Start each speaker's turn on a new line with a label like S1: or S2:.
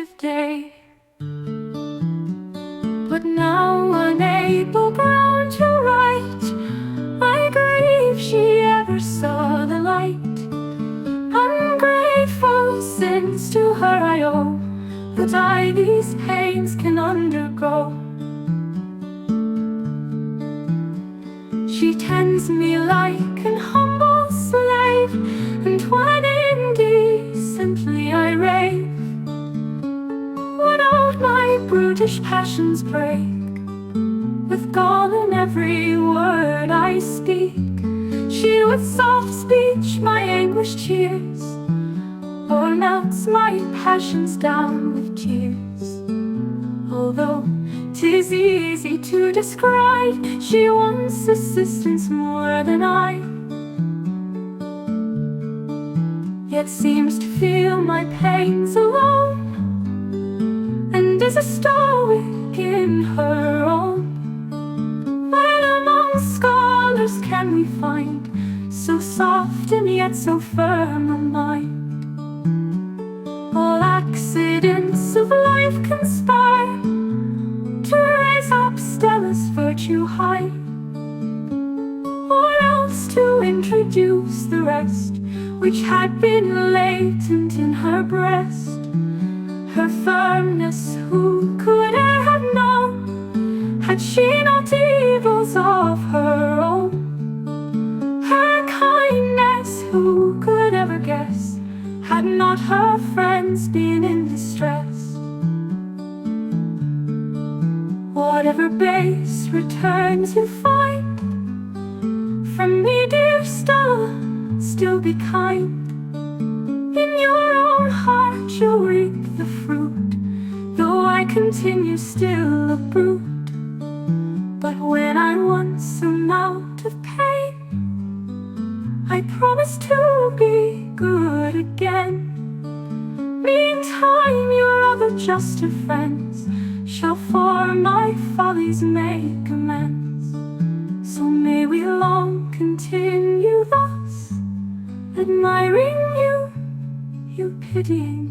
S1: of day. But now unable ground to right, I grieve she ever saw the light. Ungrateful sins to her I owe, but I these pains can undergo. She tends me like an humble slave, and when indecently I rave, when out my brutish passions break, with gall in every word I speak, she with soft speech my anguish cheers, or melts my passions down with tears. Although 'tis easy to describe, she wants assistance more than I, yet seems to feel my pains alone, and is a stoic in her own. Where among scholars can we find so soft and yet so firm a mind? All accidents of life conspire to raise up Stella's virtue high, or else to introduce the rest which had been latent in her breast. Her firmness who could e'er have known, had she not evils of her own? Her kindness who could ever guess, had not her friends been in distress? Whatever base returns you find from me, dear Stella, still be kind. In your own heart you'll reap the fruit, though I continue still a brute. But when I once am out of pain, I promise to be good again. Meantime your other juster friends shall for my follies make amends. So may we long continue thus, admiring you, you pitying